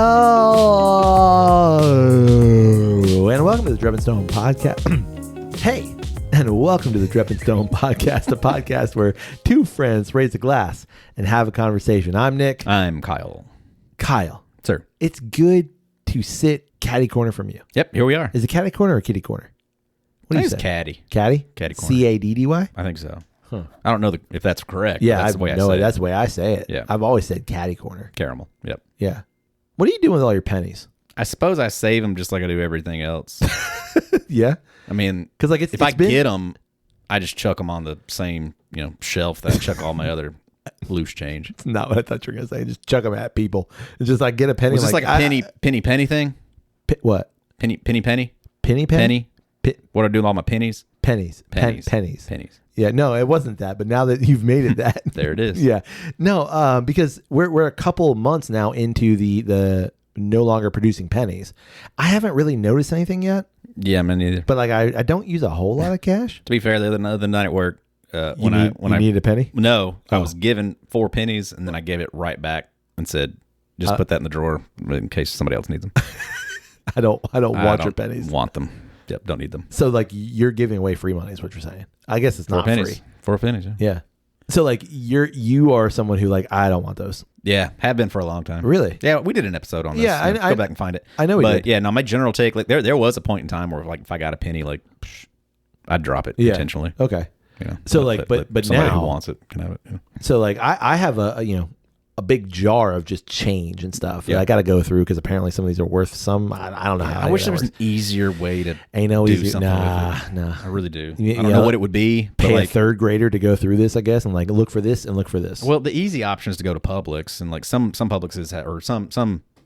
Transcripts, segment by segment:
Hello, and welcome to the Drep and Stone podcast. Hey, and welcome to the Drep and Stone podcast, a podcast where two friends raise a glass and have a conversation. I'm Nick. I'm Kyle. Kyle. Sir. It's good to sit catty corner from you. Yep, here we are. Is it catty corner or kitty corner? What do you say? Caddy. Caddy? Caddy corner. C-A-D-D-Y? I think so. Huh. I don't know if that's correct. Yeah, that's the way I say it. That's the way I say it. Yeah. I've always said catty corner. Caramel. Yep. Yeah. What are you doing with all your pennies? I suppose I save them just like I do everything else. Yeah. I mean, because like if I get them, I just chuck them on the same shelf that I chuck all my other loose change. It's not what I thought you were gonna say. Just chuck them at people. It's just like get a penny. Was this like a penny thing? What? Penny? Penny? What do I do with all my pennies? Pennies. Pennies. Yeah, no, it wasn't that. But now that you've made it that, there it is. Yeah, no, because we're a couple months now into the no longer producing pennies. I haven't really noticed anything yet. Yeah, me neither. But like I don't use a whole lot of cash. To be fair, the other night at work, I needed a penny. No, I was given 4 pennies and then I gave it right back and said, "Just put that in the drawer in case somebody else needs them." I don't want your pennies. Want them? Yep, don't need them. So like you're giving away free money is what you're saying. I guess it's not free. 4 pennies. Yeah. So like you are someone who like I don't want those. Yeah, have been for a long time. Really? Yeah, we did an episode on this. Yeah, go back and find it. I know we did. Yeah, no, my general take, like there was a point in time where like if I got a penny, like I'd drop it intentionally. Okay. Yeah. So like, but somebody now who wants it can have it. Yeah. So like I have a big jar of just change and stuff that I got to go through because apparently some of these are worth some. I don't know how. I wish there was an easier way to do something nah. with it. Nah. I really do. I don't know what it would be. Pay like, a third grader to go through this, I guess, and like look for this and look for this. Well, the easy option is to go to Publix, and like some Publixes or some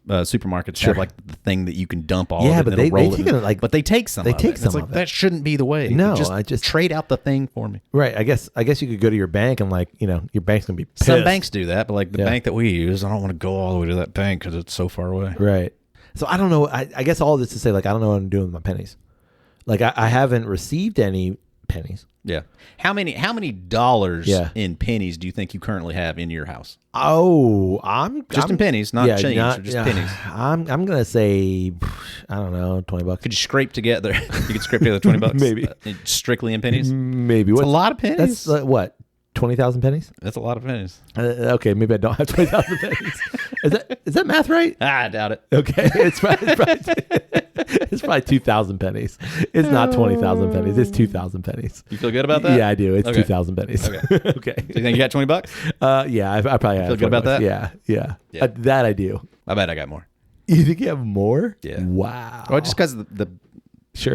supermarkets have like the thing that you can dump all. Yeah, of it but and they roll take it. it like but they take some. They take of it. some It's like, of it. That shouldn't be the way. No, I just trade out the thing for me. Right. I guess you could go to your bank and like your bank's gonna be pissed. Some banks do that, but like the bank that we use, I don't want to go all the way to that bank because it's so far away. Right. So I don't know. I guess all this to say like I don't know what I'm doing with my pennies. Like I haven't received any pennies. Yeah. How many dollars in pennies do you think you currently have in your house? Oh, in pennies, not change, just pennies. I'm gonna say I don't know, $20. Could you scrape together? You could scrape together $20, maybe strictly in pennies. Maybe it's a lot of pennies. That's what 20,000 pennies. That's a lot of pennies. Okay, maybe I don't have 20,000 pennies. Is that math right? I doubt it. Okay, it's probably 2,000 pennies. It's not 20,000 pennies. It's 2,000 pennies. You feel good about that? Yeah, I do. It's 2,000 pennies. Okay. Okay. Do you think you got $20? Yeah, I probably have. Feel good about that? Yeah. That I do. I bet I got more. You think you have more? Yeah. Wow. Well, just because of the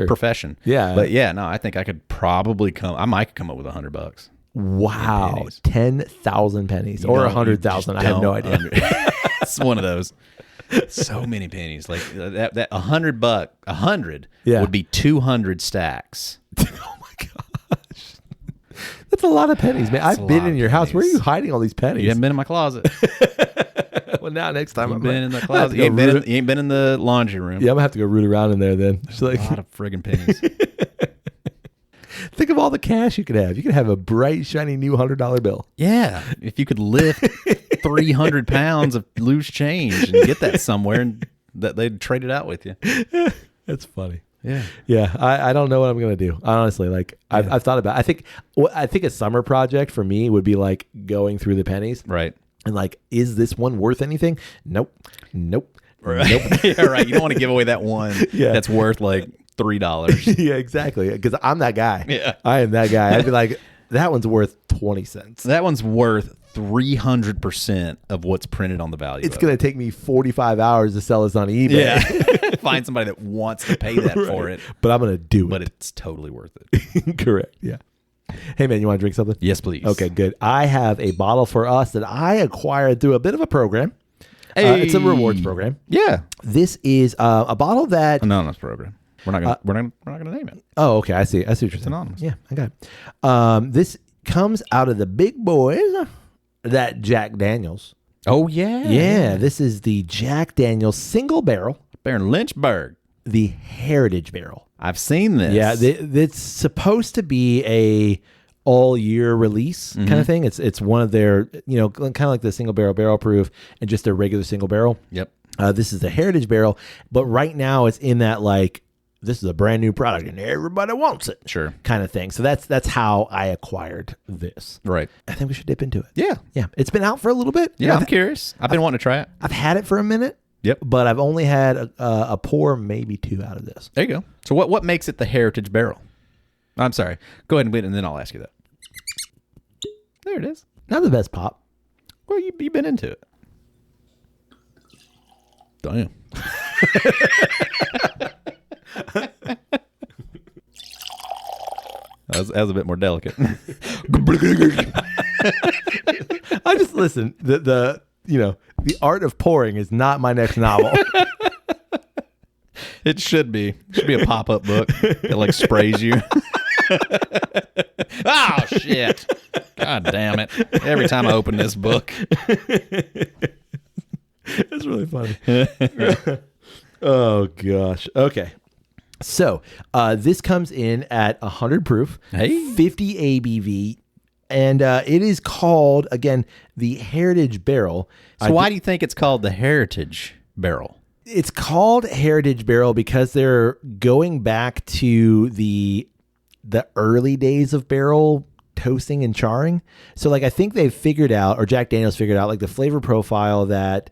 profession. Yeah. But yeah, no, I think I could probably I might come up with $100. Wow. 10,000 pennies or 100,000. I have no idea. It's one of those. So many pennies. Like that $100 would be 200 stacks. Oh my gosh. That's a lot of pennies, man. I've been in your house. Where are you hiding all these pennies? You haven't been in my closet. Well, now next time You've been in the closet. You ain't been in the laundry room. Yeah, I'm gonna have to go root around in there then. It's like a lot of friggin' pennies. Think of all the cash you could have. You could have a bright, shiny new $100 bill. Yeah. If you could lift 300 pounds of loose change and get that somewhere and that they'd trade it out with you. That's funny. Yeah. Yeah. I don't know what I'm going to do. Honestly, like I've thought about it. I think a summer project for me would be like going through the pennies. Right. And like, is this one worth anything? Nope. Right. Nope. Yeah, right. You don't want to give away that one that's worth like $3. Yeah, exactly. Because I'm that guy. Yeah. I am that guy. I'd be like, that one's worth 20 cents. That one's worth 300% of what's printed on the value. It's going to take me 45 hours to sell this on eBay. Yeah. Find somebody that wants to pay that for it. But I'm going to do it. But it's totally worth it. Correct. Yeah. Hey, man, you want to drink something? Yes, please. Okay, good. I have a bottle for us that I acquired through a bit of a program. Hey. It's a rewards program. Yeah. This is a bottle that... Anonymous program. We're not gonna name it. Oh, okay. I see what you're saying. It's anonymous. Yeah, I got it. This comes out of the big boys, that Jack Daniels. Oh, yeah. Yeah, this is the Jack Daniels single barrel. Baron Lynchburg. The Heritage Barrel. I've seen this. Yeah, it's supposed to be a all year release kind of thing. It's one of their, kind of like the single barrel proof and just their regular single barrel. Yep. This is a heritage barrel, but right now it's in that like, this is a brand new product and everybody wants it. Sure. Kind of thing. So that's how I acquired this. Right. I think we should dip into it. Yeah. Yeah. It's been out for a little bit. Yeah, I'm curious. I've been wanting to try it. I've had it for a minute. Yep. But I've only had a pour, maybe 2 out of this. There you go. So what makes it the heritage barrel? I'm sorry. Go ahead and wait, and then I'll ask you that. There it is. Not the best pop. Well, you've been into it. Damn. That was a bit more delicate. I just listen. The art of pouring is not my next novel. It should be. It should be a pop-up book that like sprays you. Oh shit! God damn it! Every time I open this book, it's really funny. Oh gosh. Okay. So this comes in at 100 proof, 50 ABV, and it is called, again, the Heritage Barrel. So why do you think it's called the Heritage Barrel? It's called Heritage Barrel because they're going back to the early days of barrel toasting and charring. So like I think they've figured out, or Jack Daniel's figured out, like the flavor profile that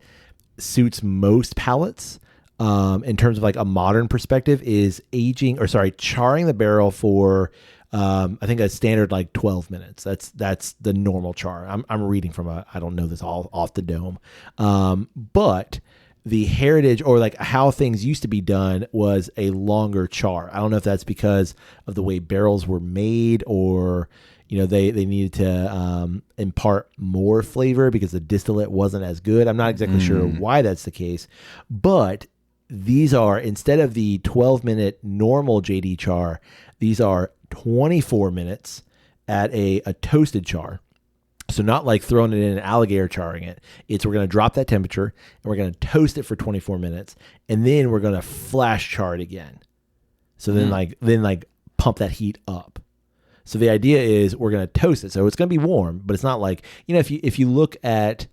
suits most palates. In terms of like a modern perspective is charring the barrel for, I think a standard like 12 minutes. That's the normal char. I'm reading from I don't know this all off the dome. But the heritage, or like how things used to be done, was a longer char. I don't know if that's because of the way barrels were made, or, they needed to impart more flavor because the distillate wasn't as good. I'm not exactly sure why that's the case, but these are, instead of the 12-minute normal JD char, these are 24 minutes at a toasted char. So not like throwing it in an alligator charring it. It's, we're going to drop that temperature and we're going to toast it for 24 minutes. And then we're going to flash char it again. So then like pump that heat up. So the idea is we're going to toast it. So it's going to be warm, but it's not like, if you look at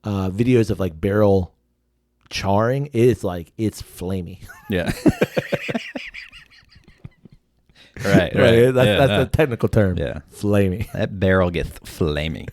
videos of like barrel charring, it's flamey. Yeah. Right. That's the technical term. Yeah. Flamey. That barrel gets flamey.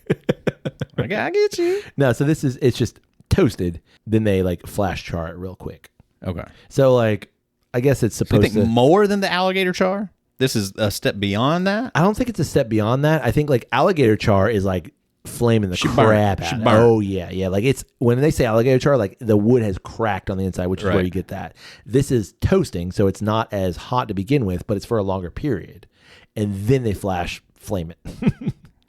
I get you. No, so it's just toasted. Then they like flash char it real quick. Okay. So like, I guess it's supposed to. You think more than the alligator char? This is a step beyond that? I don't think it's a step beyond that. I think like alligator char is like flaming the crap out of it. Oh yeah. Like it's, when they say alligator char, like the wood has cracked on the inside, which is where you get that. This is toasting, so it's not as hot to begin with, but it's for a longer period, and then they flame it.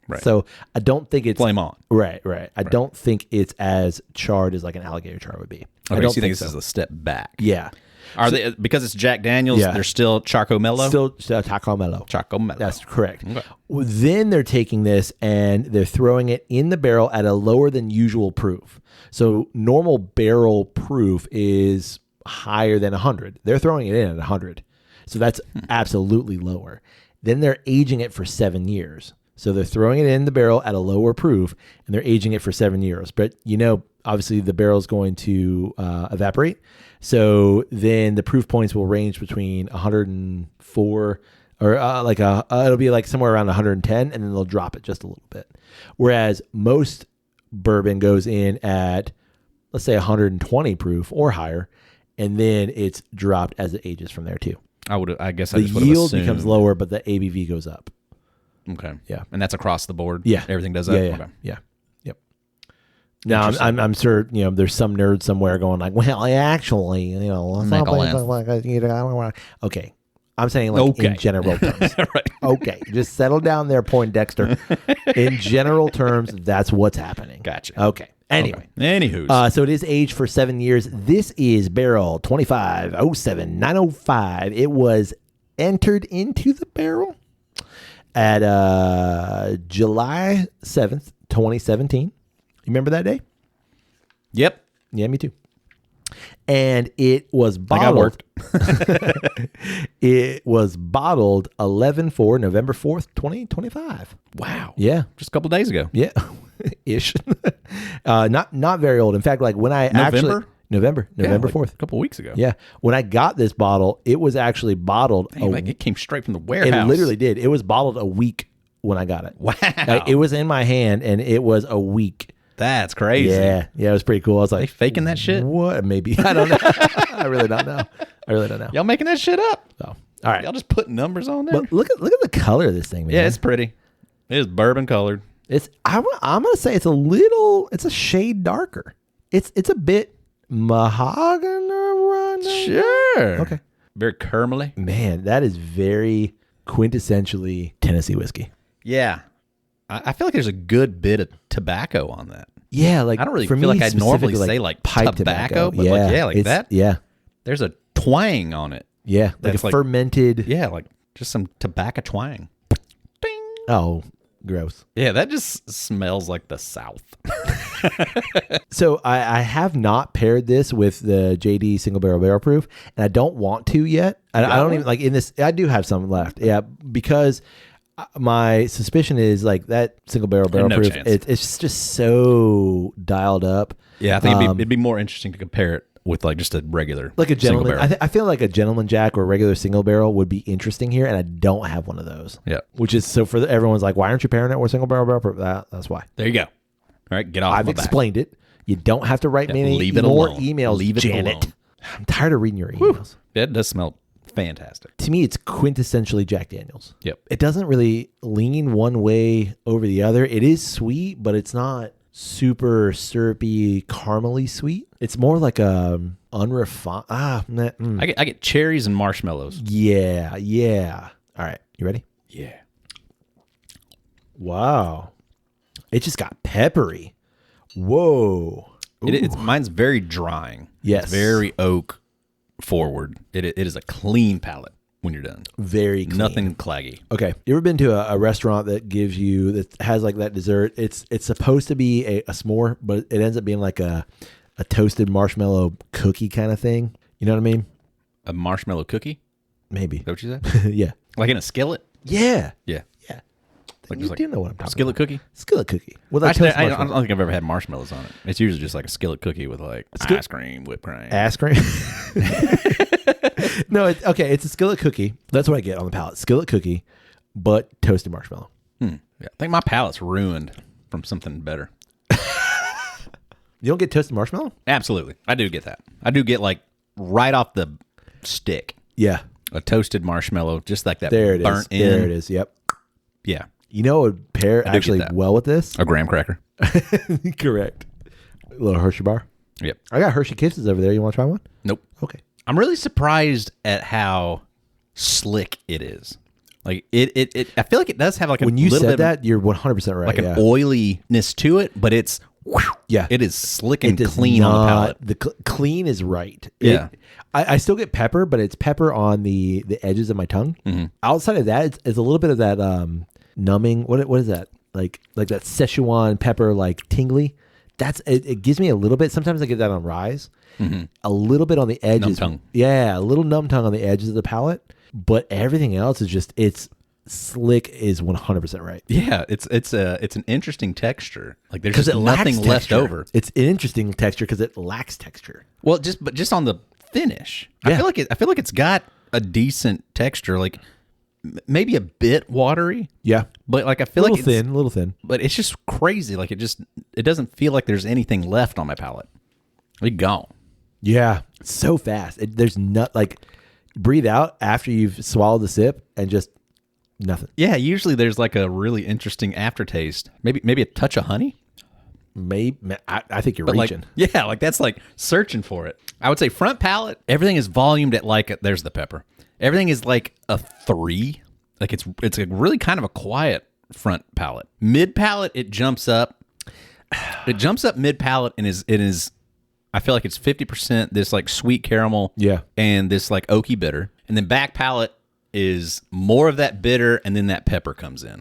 Right. So I don't think it's flame on. Right. I don't think it's as charred as like an alligator char would be. Okay, I don't think this is a step back. Yeah. Are they, because it's Jack Daniel's? Yeah. They're still Charco Mellow. Still Charco Mellow. Charco Mellow. That's correct. Okay. Well, then they're taking this and they're throwing it in the barrel at a lower than usual proof. So normal barrel proof is higher than 100. They're throwing it in at 100. So that's absolutely lower. Then they're aging it for 7 years. So they're throwing it in the barrel at a lower proof and they're aging it for 7 years. But obviously the barrel is going to evaporate. So then the proof points will range between 104 or it'll be like somewhere around 110, and then they'll drop it just a little bit. Whereas most bourbon goes in at, let's say, 120 proof or higher, and then it's dropped as it ages from there too. I guess the yield becomes lower, but the ABV goes up. Okay. Yeah. And that's across the board? Yeah. Everything does that? Yeah. Okay. Yeah. Yep. Now, I'm sure, there's some nerd somewhere going like, well, actually, okay. I'm saying like in general terms. Right. Okay. Just settle down there, Poindexter. In general terms, that's what's happening. Gotcha. Okay. Anyway. Okay. Anywho. So it is aged for 7 years. This is barrel 2507905. It was entered into the barrel at July 7th, 2017. You remember that day? Yep. Yeah, me too. And it was bottled. It was bottled 11/4, November 4th, 2025. Wow. Yeah. Just a couple days ago. Yeah. Ish. Not very old. In fact, like when I November? November 4th. A couple weeks ago. Yeah. When I got this bottle, it was actually bottled. Dang, like it came straight from the warehouse. It literally did. It was bottled a week when I got it. Wow. Like, it was in my hand, and it was a week. That's crazy. Yeah. Yeah, it was pretty cool. I was like, they faking that shit? What? Maybe. I don't know. I really don't know. Y'all making that shit up? So, all right. Y'all just putting numbers on there? But look at the color of this thing, man. Yeah, it's pretty. It is bourbon colored. I'm gonna say it's a shade darker. It's a bit mahogany. Sure. Okay. Very caramely. Man, that is very quintessentially Tennessee whiskey. Yeah. I feel like there's a good bit of tobacco on that. Yeah, like I don't really for feel me, like I'd normally specifically, say like pipe tobacco, but yeah, like that. Yeah. There's a twang on it. Yeah, like That's a fermented. Yeah, like just some tobacco twang. Ding. Oh, gross. Yeah, that just smells like the South. So I have not paired this with the JD single barrel proof, and I don't want to yet. I don't even like in this. I do have some left. Yeah, because my suspicion is like that single barrel proof. It's just so dialed up. Yeah, I think it'd be more interesting to compare it with like just a regular, like a gentleman. I feel like a gentleman jack or a regular single barrel would be interesting here, and I don't have one of those. Yeah, which is so for everyone's like, why aren't you pairing it with single barrel proof? That's why. There you go. All right, get off. I've explained it. You don't have to write me any more emails. Leave it Janet. alone. I'm tired of reading your emails. It does smell fantastic. To me, it's quintessentially Jack Daniels. Yep. It doesn't really lean one way over the other. It is sweet, but it's not super syrupy, caramely sweet. It's more like a unrefined. I get cherries and marshmallows. Yeah. All right, you ready? Yeah. Wow. It just got peppery. Whoa. Mine's very drying. Yes. It's very oak forward. It is a clean palate when you're done. Very clean. Nothing claggy. Okay. You ever been to a restaurant that has like that dessert? It's supposed to be a s'more, but it ends up being like a toasted marshmallow cookie kind of thing. You know what I mean? A marshmallow cookie? Maybe. Is that what you said? Yeah. Like in a skillet? Yeah. Yeah. Yeah. Like You do know what I'm talking skillet about. cookie? Skillet cookie. With like Actually, toasted I marshmallow. don't think I've ever had marshmallows on it. It's usually just like a skillet cookie with like ice cream, whipped cream. Ice cream. No, it's a skillet cookie. That's what I get on the palate. Skillet cookie, but toasted marshmallow. Yeah. I think my palate's ruined from something better. You don't get toasted marshmallow? Absolutely. I do get that. I do get like right off the stick. Yeah. A toasted marshmallow, just like that. There it burnt is. in. There it is. Yep. Yeah. You know what would pair actually well with this? A graham cracker. Correct. A little Hershey bar. Yep. I got Hershey Kisses over there. You want to try one? Nope. Okay. I'm really surprised at how slick it is. Like it I feel like it does have like a when you little said bit that, you're 100% right. like an oiliness to it, but it's it is slick and clean on the palate. The clean is right. Yeah. I still get pepper, but it's pepper on the edges of my tongue. Mm-hmm. Outside of that, it's a little bit of that numbing. What is that? Like that Szechuan pepper, like tingly. It gives me a little bit. Sometimes I get that on ryes. Mm-hmm. A little bit on the edges. Numb tongue. Yeah, a little numb tongue on the edges of the palate. But everything else is just slick is 100% right. Yeah, it's an interesting texture. Like there's just nothing left over. It's an interesting texture because it lacks texture. Well, just on the finish, Yeah. I feel like it's got a decent texture. Like maybe a bit watery. Yeah, but like I feel like it's a little thin. But it's just crazy. Like it doesn't feel like there's anything left on my palate. It's gone. Yeah, so fast. There's not like breathe out after you've swallowed the sip and just nothing. Yeah, usually there's like a really interesting aftertaste. Maybe a touch of honey. Maybe I think you're But reaching. like that's like searching for it. I would say front palate, everything is volumed at like there's the pepper. Everything is like a 3. Like it's a really kind of a quiet front palate. Mid palate, it jumps up. It jumps up mid palate and it is. I feel like it's 50% this like sweet caramel, and this like oaky bitter, and then back palate is more of that bitter, and then that pepper comes in.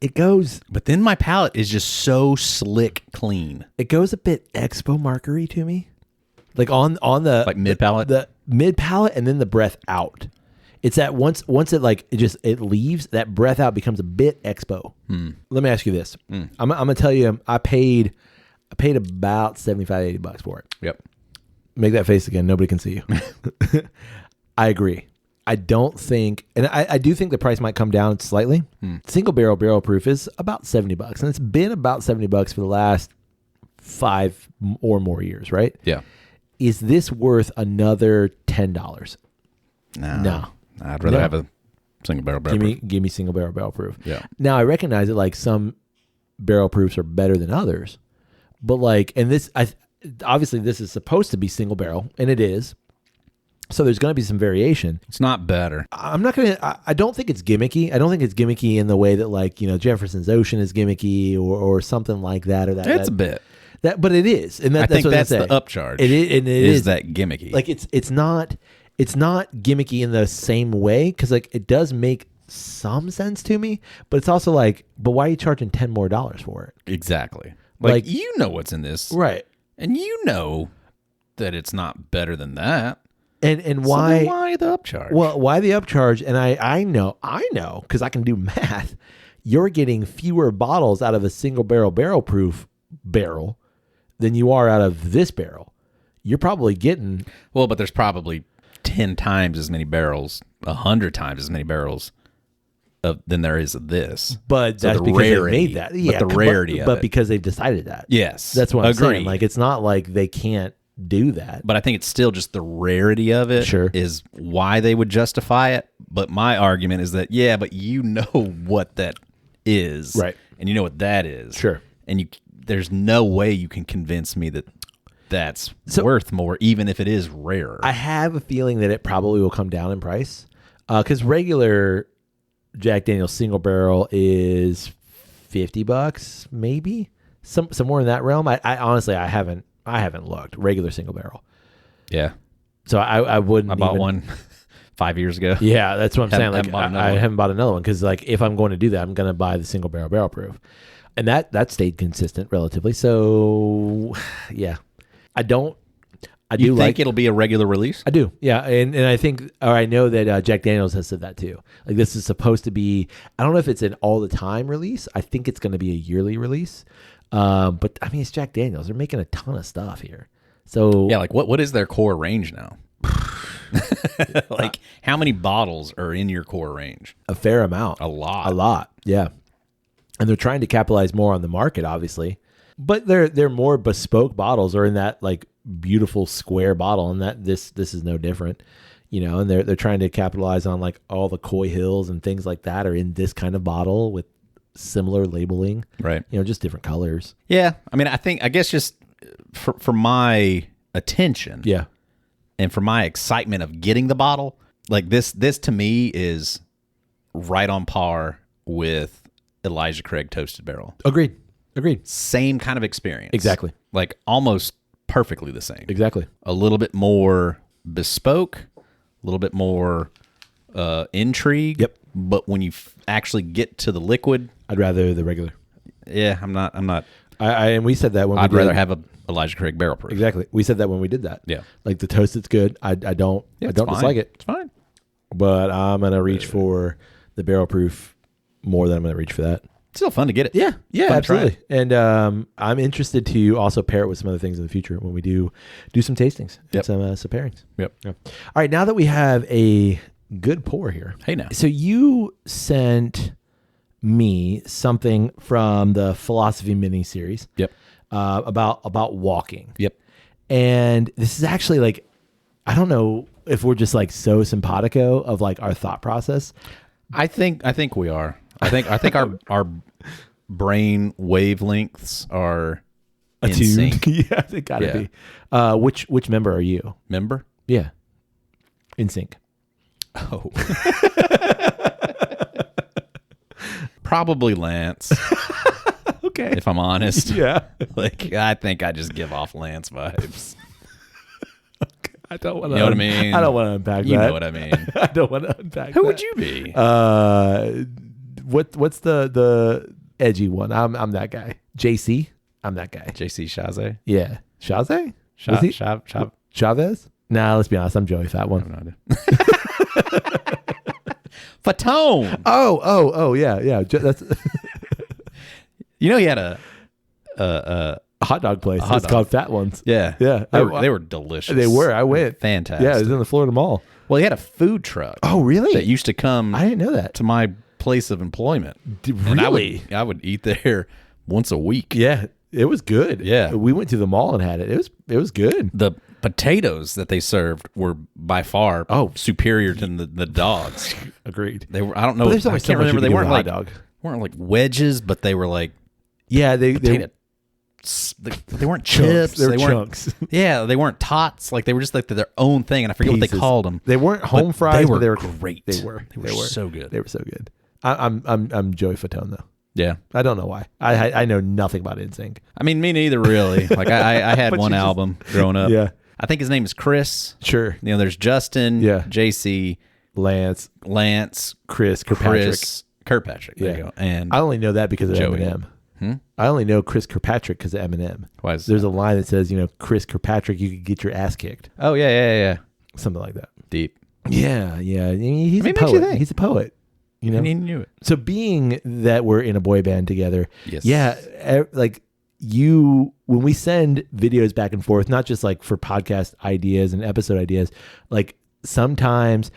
It goes, but then my palate is just so slick clean. It goes a bit Expo markery to me, like on the like mid palate, the mid palate, and then the breath out. It's that once it leaves, that breath out becomes a bit Expo. Let me ask you this: I'm gonna tell you, I paid about $75-$80 for it. Yep. Make that face again. Nobody can see you. I agree. I don't think, and I do think the price might come down slightly. Single barrel proof is about $70, and it's been about $70 for the last 5 or more years, right? Yeah. Is this worth another $10? No. I'd rather have a single barrel proof. Give me single barrel proof. Yeah. Now I recognize that like some barrel proofs are better than others, but like, and this, obviously this is supposed to be single barrel, and it is. So there's going to be some variation. It's not better. I'm not going to, I don't think it's gimmicky. I don't think it's gimmicky in the way that like, Jefferson's Ocean is gimmicky or something like that. Or that. It's a bit. But it is. And I think that's the upcharge. It is that gimmicky. Like it's not gimmicky in the same way. Cause like it does make some sense to me, but it's also like, but why are you charging $10 more for it? Exactly. Like you know what's in this. Right. And you know that it's not better than that. And why? So why the upcharge? Well, why the upcharge? And I know, because I can do math. You're getting fewer bottles out of a single barrel proof barrel than you are out of this barrel. You're probably getting but there's probably 10 times as many barrels, 100 times as many barrels than there is of this. But so that's because they made that. Yeah, but the rarity of it. But because they've decided that. Yes, that's what I'm saying. Like it's not like they can't do that. But I think it's still just the rarity of it is why they would justify it. But my argument is that, but you know what that is. Right. And you know what that is. Sure. And there's no way you can convince me that that's worth more, even if it is rarer. I have a feeling that it probably will come down in price. Because regular Jack Daniel's single barrel is $50, maybe. Somewhere in that realm. I honestly, I haven't looked. Regular single barrel. Yeah. So I wouldn't. I bought one 5 years ago. Yeah, that's what I'm saying. Like I haven't bought another one because like if I'm going to do that, I'm going to buy the single barrel proof, and that stayed consistent relatively. So yeah, I do think it'll be a regular release? I do. Yeah, and I think or I know that Jack Daniel's has said that too. Like this is supposed to be. I don't know if it's an all the time release. I think it's going to be a yearly release. But I mean, it's Jack Daniel's. They're making a ton of stuff here. So yeah, like what is their core range now? Like how many bottles are in your core range? A fair amount. A lot. Yeah. And they're trying to capitalize more on the market, obviously. But they're more bespoke bottles or in that like beautiful square bottle, and that this is no different. And they're trying to capitalize on like all the Coy Hills and things like that are in this kind of bottle with similar labeling, right? Just different colors. Yeah, I mean, I guess just for my attention, and for my excitement of getting the bottle, like this to me is right on par with Elijah Craig Toasted Barrel. Agreed. Same kind of experience. Exactly. Like almost perfectly the same. Exactly. A little bit more bespoke, a little bit more intrigue. Yep. But when you actually get to the liquid, I'd rather the regular. Yeah, I'm not. And we said that when I'd rather have a Elijah Craig barrel proof. Exactly. We said that when we did that. Yeah. Like the toasted's good. I don't dislike it. It's fine. But I'm gonna reach for the barrel proof more than I'm gonna reach for that. It's still fun to get it. Yeah, absolutely. And I'm interested to also pair it with some other things in the future when we do some tastings and some pairings. Yep. All right, now that we have a good pour here. Hey now. So you sent me something from the Philosophy mini series. Yep. About walking. Yep. And this is actually like, I don't know if we're just like so simpatico of like our thought process. I think we are. I think our brain wavelengths are in sync. Yeah, they gotta be. Which member are you? Member? Yeah. In sync. Oh. Probably Lance. Okay. If I'm honest. Yeah. Like I think I just give off Lance vibes. Okay. I don't want to. You know what I mean? I don't want to unpack that. You know what I mean? I don't want to unpack Who that. would you be? What's the edgy one? I'm that guy. JC. I'm that guy. JC Chazé? Yeah. Chazé? Chavez? Nah, let's be honest. I'm Joey Fat One. Fatone. Oh, yeah. That's he had a a hot dog place. hot It's dog. called Fat Ones. Yeah. Yeah. They were delicious. They were. I went. Fantastic. Yeah, it was in the Florida Mall. Well, he had a food truck. Oh, really? That used to come I didn't know that. to my place of employment. And Really? I would eat there once a week. Yeah, it was good. Yeah. We went to the mall and had it. It was good. The potatoes that they served were by far superior to the dogs. Agreed. They were. I don't know. But there's I only so can't much you remember. They can do weren't with a like hot dog. weren't like wedges, but they were like Yeah, they they weren't chips. They were weren't chunks. Yeah, they weren't tots. Like they were just like their own thing, and I forget what Pieces. they called them. They weren't home fries, were but they were great. They were so good. They were so good. I'm Joey Fatone though. Yeah, I don't know why. I know nothing about NSYNC. I mean, me neither really. Like I had one album growing up. Yeah. I think his name is Chris. Sure. You know, there's Justin. Yeah. JC. Lance, Chris, Kirkpatrick. Kirkpatrick. There you go. And I only know that because of Joey. Eminem. I only know Chris Kirkpatrick because of Eminem. Why is There's a line that says, Chris Kirkpatrick, you could get your ass kicked. Oh yeah. Something like that. Deep. Yeah. I mean, he's a Makes you poet. think. He's a poet. You know? And he knew it. So being that we're in a boy band together, Yes. yeah, like when we send videos back and forth, not just like for podcast ideas and episode ideas, like sometimes,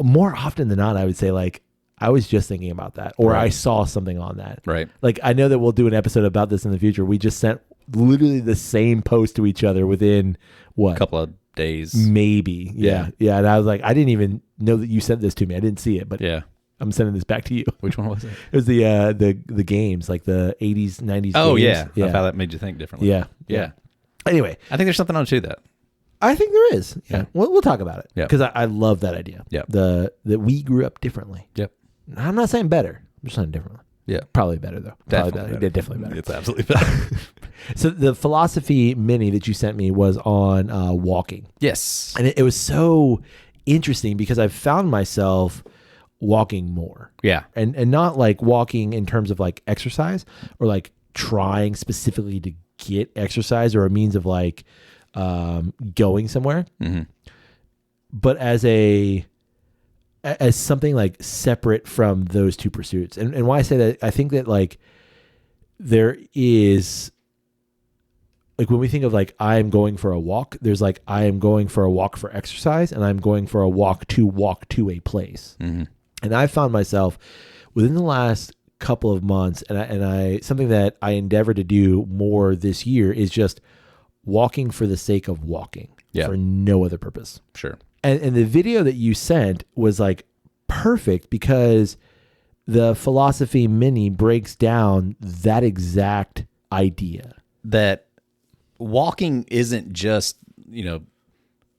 more often than not, I would say like, I was just thinking about that, or Right. I saw something on that. Right. Like I know that we'll do an episode about this in the future. We just sent literally the same post to each other within what? A couple of days. Maybe. Yeah. And I was like, I didn't even know that you sent this to me. I didn't see it, but Yeah. I'm sending this back to you. Which one was it? It was the games, like the 80s, 90s Oh games. yeah. Of how that made you think differently. Yeah. Anyway, I think there's something on to that. I think there is. Yeah. We'll talk about it. Yeah. Because I love that idea. Yeah. That we grew up differently. Yep. I'm not saying better. I'm just saying differently. Yeah. Probably better though. Definitely better. Definitely better. It's absolutely better. So the philosophy mini that you sent me was on walking. Yes. And it was so interesting because I've found myself walking more. Yeah. And not like walking in terms of like exercise or like trying specifically to get exercise or a means of like going somewhere. Mm-hmm. But as something like separate from those two pursuits. And why I say that, I think that like there is like when we think of like I'm going for a walk, there's like I am going for a walk for exercise and I'm going for a walk to a place. Mm-hmm. And I found myself within the last couple of months, and I something that I endeavor to do more this year is just walking for the sake of walking, for no other purpose. Sure. And the video that you sent was like perfect because the philosophy mini breaks down that exact idea. That walking isn't just,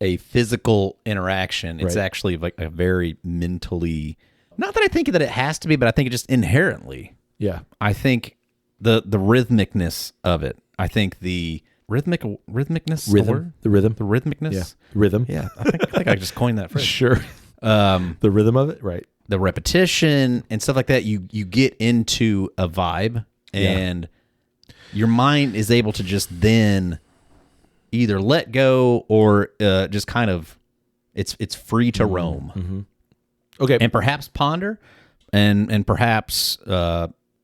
a physical interaction. It's actually like a very mentally, not that I think that it has to be, but I think it just inherently. Yeah. I think the rhythmicness of it. I think the rhythmicness, The rhythm. the rhythmicness. Yeah. Rhythm. Yeah. I think I just coined that phrase. Sure. The rhythm of it. Right. The repetition and stuff like that. You get into a vibe and your mind is able to just then either let go or just kind of it's free to roam. Mm-hmm. Okay. And perhaps ponder and perhaps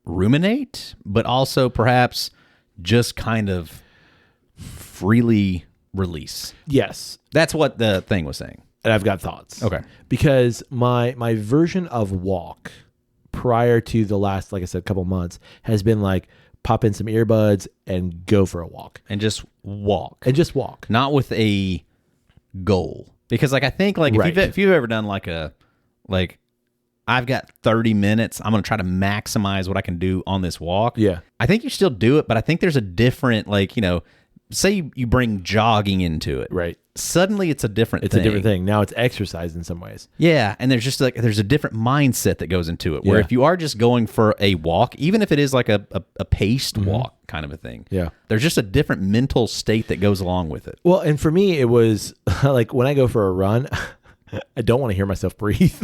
ruminate, but also perhaps just kind of freely release. Yes. That's what the thing was saying. And I've got thoughts. Okay. Because my version of walk prior to the last, like I said, couple months has been like pop in some earbuds and go for a walk. And just walk. And just walk. Not with a goal. Because like I think like Right. if you've ever done like I've got 30 minutes, I'm going to try to maximize what I can do on this walk. Yeah. I think you still do it, but I think there's a different say you bring jogging into it. Right. Suddenly it's a different It's thing. a different thing. Now it's exercise in some ways. Yeah, and there's just there's a different mindset that goes into it. Where Yeah. if you are just going for a walk, even if it is like a paced walk kind of a thing, Yeah. there's just a different mental state that goes along with it. Well, and for me, it was like when I go for a run, I don't want to hear myself breathe.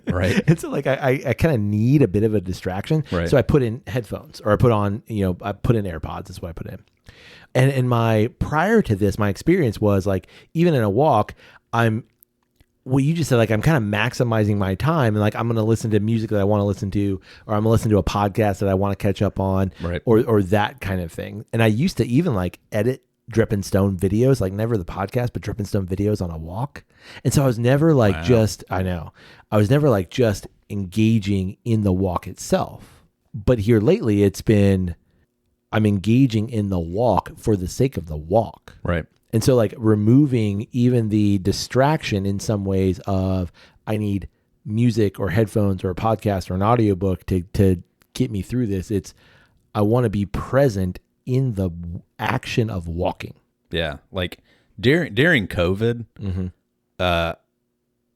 Right. And so like I kind of need a bit of a distraction. Right. So I put in headphones or I put on, I put in AirPods. That's what I put in. And my prior to this, my experience was like, even in a walk, I'm what you just said, like I'm kind of maximizing my time, and like I'm going to listen to music that I want to listen to, or I'm going to listen to a podcast that I want to catch up on, Right. or that kind of thing. And I used to even like edit Drip and Stone videos, like never the podcast, but Drip and Stone videos on a walk. And so I was never like I was never like just engaging in the walk itself. But here lately, it's been I'm engaging in the walk for the sake of the walk. Right. And so like removing even the distraction in some ways of I need music or headphones or a podcast or an audiobook to get me through this. It's I want to be present in the action of walking. Yeah. Like during COVID,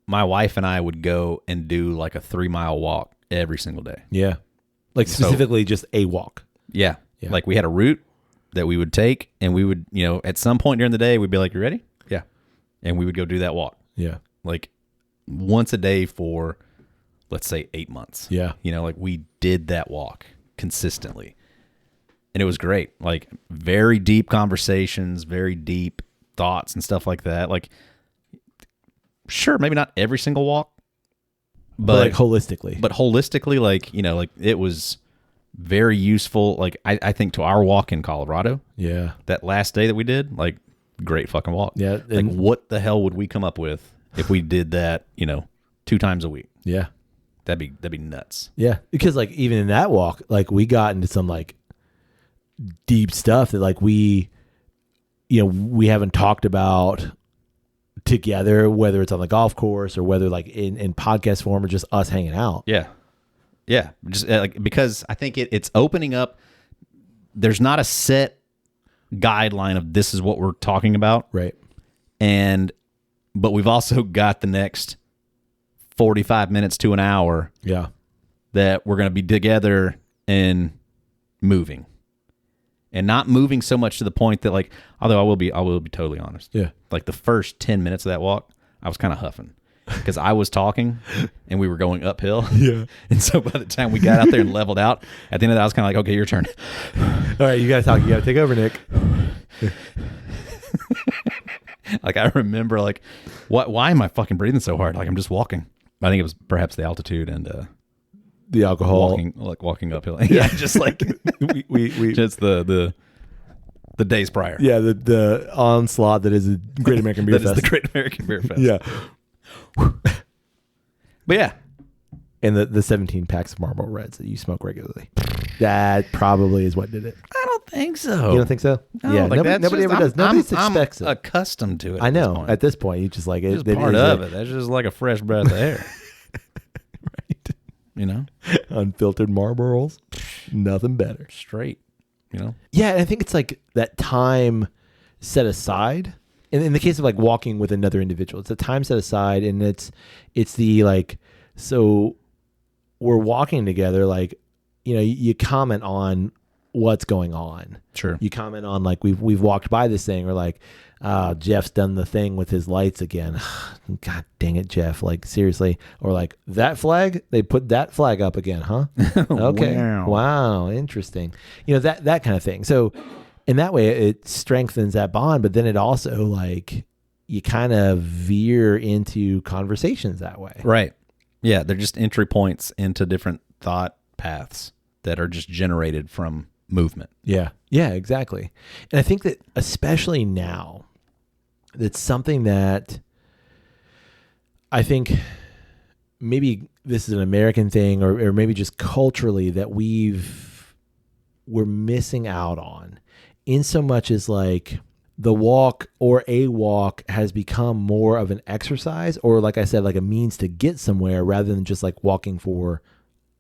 my wife and I would go and do like a 3-mile walk every single day. Yeah. Like specifically just a walk. Yeah. Like we had a route that we would take, and we would, at some point during the day, we'd be like, "You ready?" Yeah. And we would go do that walk. Yeah. Like once a day for, let's say, 8 months. Yeah. Like we did that walk consistently. And it was great. Like very deep conversations, very deep thoughts and stuff like that. Like, sure, maybe not every single walk, but like holistically. But holistically, like, like it was very useful. Like I think to our walk in Colorado, that last day that we did, like great fucking walk. Yeah. Like what the hell would we come up with if we did that, 2 times a week? Yeah. That'd be nuts. Yeah. Because like even in that walk, like we got into some like deep stuff that like we haven't talked about together, whether it's on the golf course or whether like in podcast form or just us hanging out. Yeah. Yeah, just like because I think it's opening up. There's not a set guideline of this is what we're talking about, right? But we've also got the next 45 minutes to an hour, that we're going to be together and moving, and not moving so much to the point that like, although I will be totally honest, like the first 10 minutes of that walk, I was kind of huffing. Because I was talking and we were going uphill. Yeah. And so by the time we got out there and leveled out, at the end of that, I was kind of like, okay, your turn. All right, you got to talk. You got to take over, Nick. Like, I remember, like, why am I fucking breathing so hard? Like, I'm just walking. I think it was perhaps the altitude and the alcohol. Walking uphill. Yeah, just like, we just the days prior. Yeah, the onslaught that is a Great American Beer Fest. That is the Great American Beer Fest. Yeah. But yeah. And the 17 packs of Marlboro Reds that you smoke regularly. That probably is what did it. I don't think so. You don't think so? No, yeah, like nobody ever does. Nobody expects it. I'm accustomed to it. I know. At this point, you just like it. It's just part of it. That's just like a fresh breath of air. Right. Unfiltered Marlboros. Nothing better. Straight. Yeah, and I think it's like that time set aside. In the case of like walking with another individual, it's a time set aside, and it's the like, so we're walking together, like, you comment on what's going on. Sure. You comment on like we've walked by this thing, or like, Jeff's done the thing with his lights again. God dang it, Jeff! Like seriously, or like that flag, they put that flag up again, huh? Okay, wow, interesting. That kind of thing. So. In that way, it strengthens that bond, but then it also like you kind of veer into conversations that way. Right. Yeah, they're just entry points into different thought paths that are just generated from movement. Yeah. Yeah, exactly. And I think that especially now, that's something that I think maybe this is an American thing or maybe just culturally that we're missing out on. In so much as like the walk or a walk has become more of an exercise, or like I said, like a means to get somewhere rather than just like walking for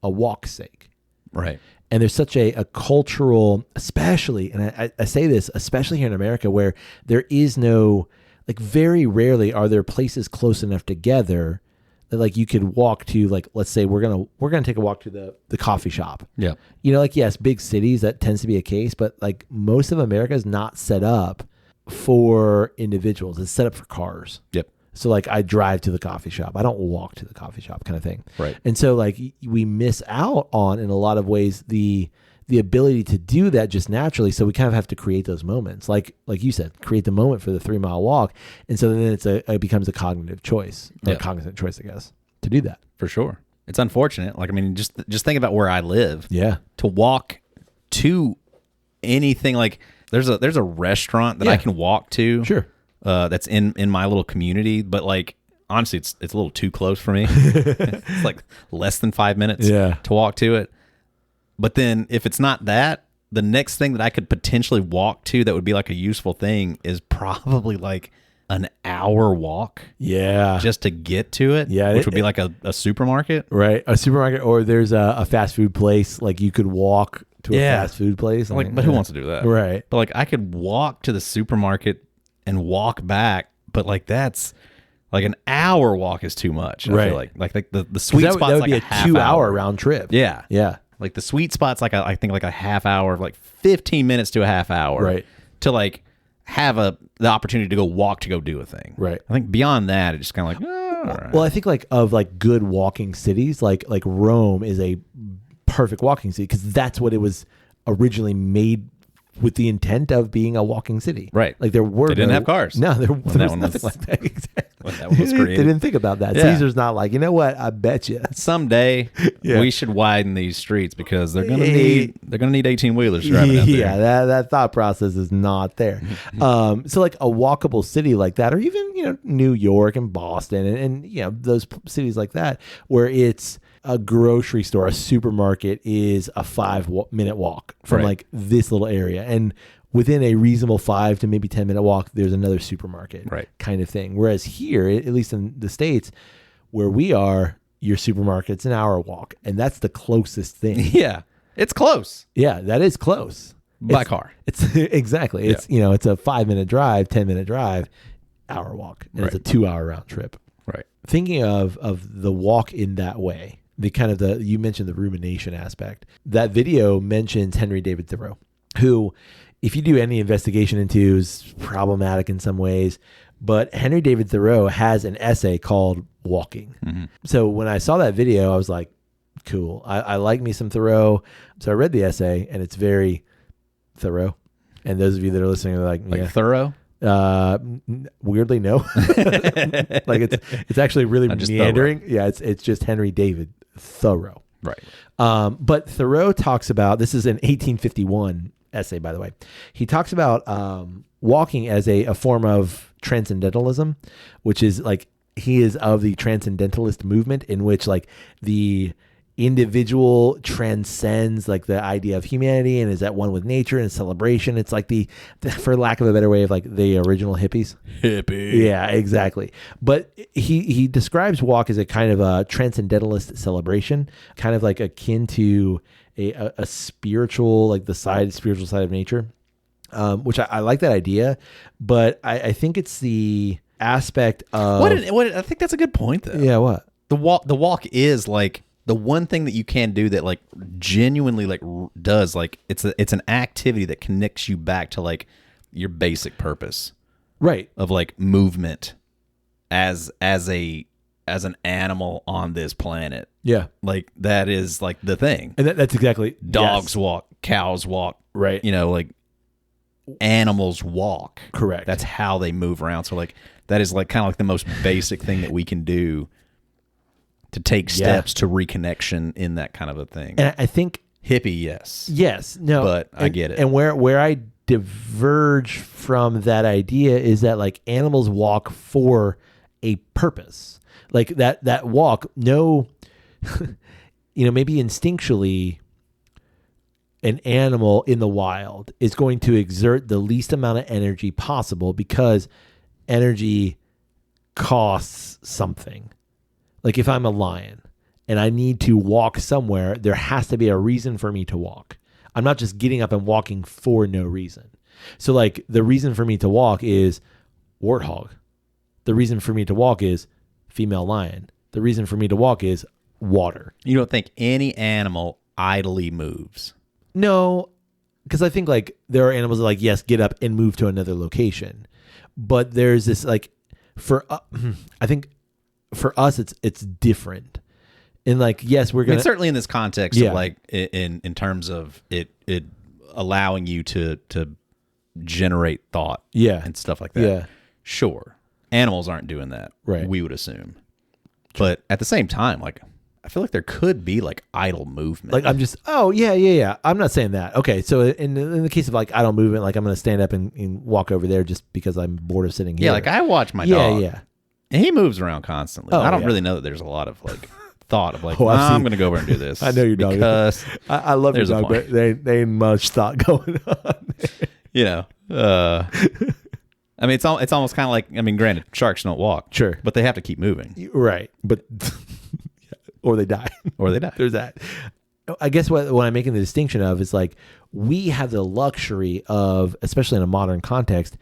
a walk's sake. Right. And there's such a cultural, especially, and I say this, especially here in America, where there is no, like very rarely are there places close enough together that like you could walk to, like, let's say we're gonna take a walk to the coffee shop. Yeah. Like, yes, big cities, that tends to be a case, but like most of America is not set up for individuals. It's set up for cars. Yep. So like I drive to the coffee shop. I don't walk to the coffee shop kind of thing. Right. And so like we miss out on, in a lot of ways, the the ability to do that just naturally. So we kind of have to create those moments, like you said, create the moment for the 3-mile walk, and so then it becomes a cognitive choice, or a cognizant choice, I guess, to do that. For sure. It's unfortunate. Like, I mean, just think about where I live. Yeah. To walk to anything, like there's a restaurant that I can walk to. Sure. That's in my little community, but like honestly, it's a little too close for me. It's like less than 5 minutes to walk to it. But then if it's not that, the next thing that I could potentially walk to that would be like a useful thing is probably like an hour walk. Yeah. Just to get to it. Yeah. Which would be like a supermarket. Right. A supermarket, or there's a fast food place. Like you could walk to a fast food place. Like, but who wants to do that? Right. But like I could walk to the supermarket and walk back, but like that's like an hour walk is too much. I feel like the sweet spot's that would like be a a half 2 hour hour round trip. Yeah. Yeah. Like the sweet spot's like I think like a half hour, like 15 minutes to a half hour. Right. To like have the opportunity to go do a thing. Right. I think beyond that, it's just kind of like, all right. Well, I think like of like good walking cities, like Rome is a perfect walking city because that's what it was originally made with the intent of being a walking city. Right. Like they didn't have cars. No, there was one nothing was, like that. Exactly. When that one was created. They didn't think about that. Yeah. Caesar's not like, you know what? I bet you. Someday we should widen these streets because they're gonna need 18 wheelers driving out there. Yeah, that thought process is not there. So like a walkable city like that, or even New York and Boston and those cities like that, where it's a grocery store, a supermarket is a 5-minute walk from like this little area, and within a reasonable 5 to maybe 10-minute walk, there's another supermarket, kind of thing. Whereas here, at least in the States, where we are, your supermarket's an hour walk, and that's the closest thing. Yeah, it's close. Yeah, that is close By car. It's exactly. It's it's a 5-minute drive, 10-minute drive, hour walk, and it's a 2-hour round trip. Right. Thinking of the walk in that way, you mentioned the rumination aspect. That video mentions Henry David Thoreau, who, if you do any investigation into, is problematic in some ways. But Henry David Thoreau has an essay called Walking. Mm-hmm. So when I saw that video, I was like, cool. I like me some Thoreau. So I read the essay, and it's very Thoreau. And those of you that are listening are like thorough? Weirdly, no. Like it's actually really meandering. Thoreau. Yeah, it's just Henry David Thoreau. Right. But Thoreau talks about, this is an 1851 essay, by the way. He talks about walking as a form of transcendentalism, which is like, he is of the transcendentalist movement, in which like the individual transcends like the idea of humanity and is at one with nature and celebration. It's like the for lack of a better way of like the original hippies. Yeah, exactly. But he describes walk as a kind of a transcendentalist celebration, kind of like akin to a spiritual, like the spiritual side of nature, which I like that idea. But I think it's the aspect of what I think that's a good point though. Yeah, what? The walk is like the one thing that you can do that like genuinely like does like it's an activity that connects you back to like your basic purpose, right? Of like movement as an animal on this planet. Yeah, like that is like the thing. And that's exactly, dogs walk, cows walk, right? Like animals walk. Correct. That's how they move around. So like that is like kind of like the most basic thing that we can do to take steps to reconnection in that kind of a thing. And I think hippie, yes, no, but I get it. And where I diverge from that idea is that like animals walk for a purpose, like that walk. No, maybe instinctually, an animal in the wild is going to exert the least amount of energy possible because energy costs something. Like if I'm a lion and I need to walk somewhere, there has to be a reason for me to walk. I'm not just getting up and walking for no reason. So like the reason for me to walk is warthog. The reason for me to walk is female lion. The reason for me to walk is water. You don't think any animal idly moves? No, because I think like there are animals that like, yes, get up and move to another location. But there's this like, I think for us, it's different. And like, yes, we're I going mean, to certainly in this context Yeah. of like in terms of it allowing you to generate thought Yeah. and stuff like that. Yeah. Sure. Animals aren't doing that. Right. We would assume. But at the same time, like I feel like there could be like idle movement. Like I'm just, oh yeah. I'm not saying that. Okay, so in the case of like idle movement, like I'm going to stand up and walk over there just because I'm bored of sitting here. yeah, like I watch my dog. Yeah. And he moves around constantly. Oh, I don't yeah. really know that there's a lot of like thought of like, I've I'm seen- going to go over and do this. I know your dog. because I love your There's a dog, point. but they ain't much thought going on. you know, I mean, it's almost kind of like, I mean, granted, sharks don't walk, Sure. but they have to keep moving Right, but or they die. or they die. There's that. I guess what I'm making the distinction of is like we have the luxury of, especially in a modern context,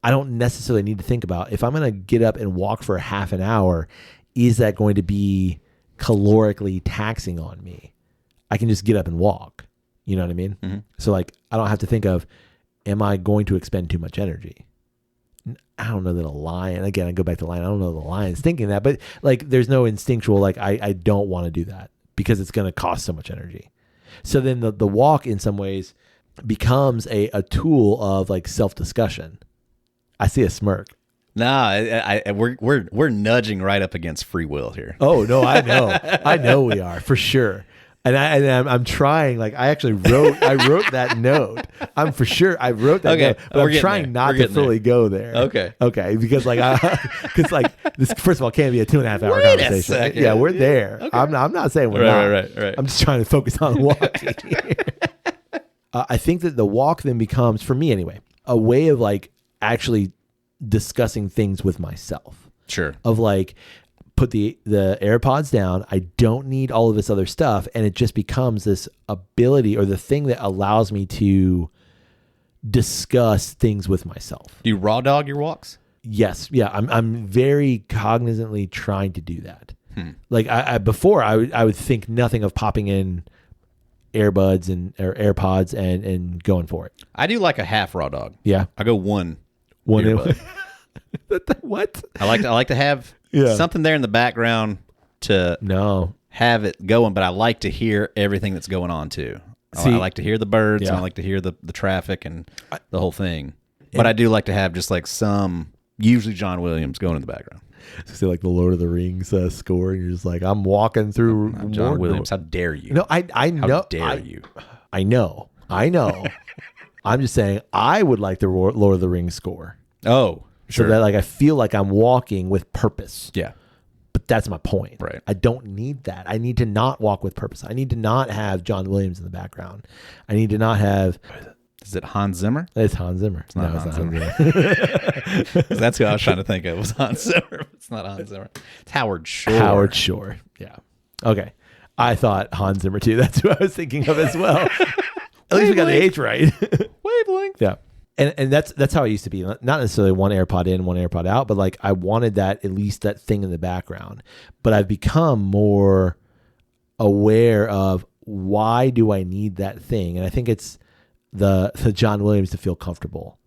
I don't necessarily need to think about if I'm going to get up and walk for half an hour, is that going to be calorically taxing on me? I can just get up and walk. You know what I mean? Mm-hmm. So like I don't have to think of, am I going to expend too much energy? I don't know that a lion, again, I go back to lion. I don't know the lion's thinking that, but like there's no instinctual, like I don't want to do that because it's going to cost so much energy. So then the walk in some ways becomes a tool of like self-discussion. I see a smirk. No, we're nudging right up against free will here. Oh no, I know we are for sure. And I'm trying. Like I actually wrote that note. I wrote that Okay, note, but we're I'm getting trying there. not We're to getting fully go there. Okay, because like because like this first of all can't be a 2.5 hour Wait a conversation. second. Yeah, we're there. Okay. I'm not saying we're not. Right. I'm just trying to focus on walking. I think that the walk then becomes, for me anyway, a way of like actually discussing things with myself. Sure. Of like, put the AirPods down. I don't need all of this other stuff. And it just becomes this ability or the thing that allows me to discuss things with myself. Do you raw dog your walks? Yes. Yeah. I'm very cognizantly trying to do that. Like I before I would think nothing of popping in earbuds or AirPods and going for it. I do like a half raw dog. Yeah. I go one Earbud. earbud. What? I like to have Yeah. something there in the background to No. have it going, but I like to hear everything that's going on too. I See- like to hear the birds, and Yeah. I like to hear the traffic and the whole thing. But I do like to have just like some, usually John Williams, going in the background. So like the Lord of the Rings score, and you're just like, I'm walking through John Mordor. Williams, how dare you? No, I know. How dare you? I know. I'm just saying I would like the Lord of the Rings score. Oh, sure. So that like I feel like I'm walking with purpose. Yeah. But that's my point. Right. I don't need that. I need to not walk with purpose. I need to not have John Williams in the background. I need to not have. Is it Hans Zimmer? It's Hans Zimmer. It's not Hans Zimmer. That's who I was trying to think of, was Hans Zimmer. It's not Hans Zimmer. It's Howard Shore. Howard Shore. Yeah. Okay. I thought Hans Zimmer too. That's who I was thinking of as well. At least we got the H right. Wavelength. Yeah. And that's how I used to be. Not necessarily one AirPod in, one AirPod out, but like I wanted that, at least that thing in the background. But I've become more aware of why do I need that thing? And I think it's the John Williams to feel comfortable.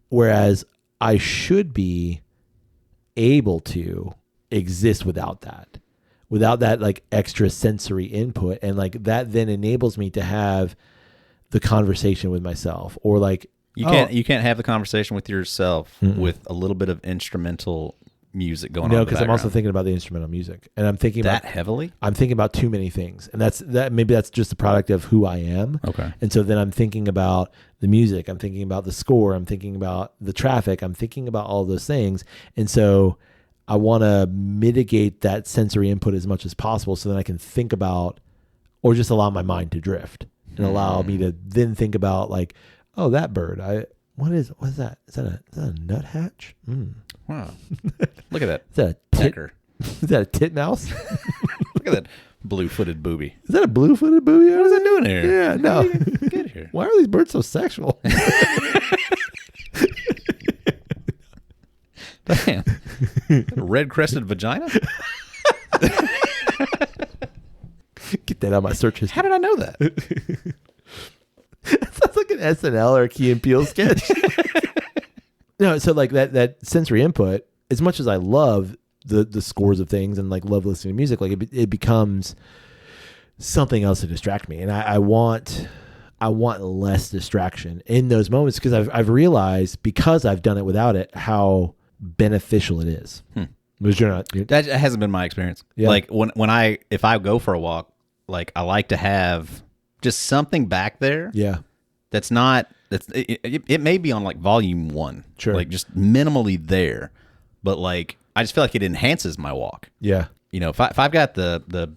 Whereas I should be able to exist without that like extra sensory input. And like that then enables me to have the conversation with myself, or like, You can't have the conversation with yourself with a little bit of instrumental music going on. No, in the because I'm also background. thinking about the instrumental music, and I'm thinking that about heavily. I'm thinking about too many things, and maybe that's just a product of who I am. Okay. And so then I'm thinking about the music, I'm thinking about the score, I'm thinking about the traffic, I'm thinking about all those things, and so I want to mitigate that sensory input as much as possible, so then I can think about, or just allow my mind to drift and allow me to then think about like, oh, that bird, what is that? Is that a nuthatch? Wow. Look at that. Is that a tit? Pecker. Is that a titmouse? Look at that blue-footed booby. Is that a blue-footed booby? What is it doing here? Yeah, no. Get here. Why are these birds so sexual? Damn. A red-crested vagina? Get that out of my search How history. did I know that? Sounds like an SNL or a Key and Peele sketch. No, so like that sensory input, as much as I love the scores of things and like love listening to music, like it becomes something else to distract me. And I want less distraction in those moments because I've realized, because I've done it without it, how beneficial it is. Because that hasn't been my experience. Yeah. Like if I go for a walk, like I like to have just something back there. Yeah. It may be on like volume 1. Sure. Like just minimally there, but like I just feel like it enhances my walk. Yeah. You know, if I've got the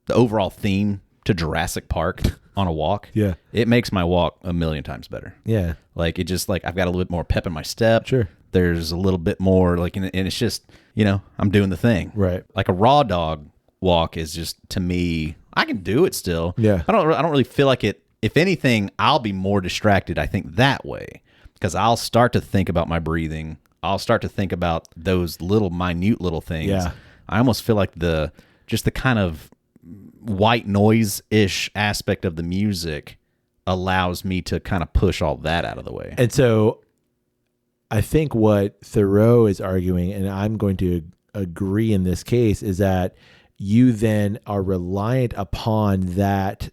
overall theme to Jurassic Park on a walk, Yeah. it makes my walk a million times better. Yeah. Like it just like I've got a little bit more pep in my step. Sure. There's a little bit more like, and it's just, you know, I'm doing the thing. Right. Like a raw dog walk is just, to me, I can do it still. Yeah. I don't really feel like it. If anything, I'll be more distracted, I think, that way, because I'll start to think about my breathing. I'll start to think about those little minute little things. Yeah. I almost feel like the kind of white noise-ish aspect of the music allows me to kind of push all that out of the way. And so I think what Thoreau is arguing, and I'm going to agree in this case, is that you then are reliant upon that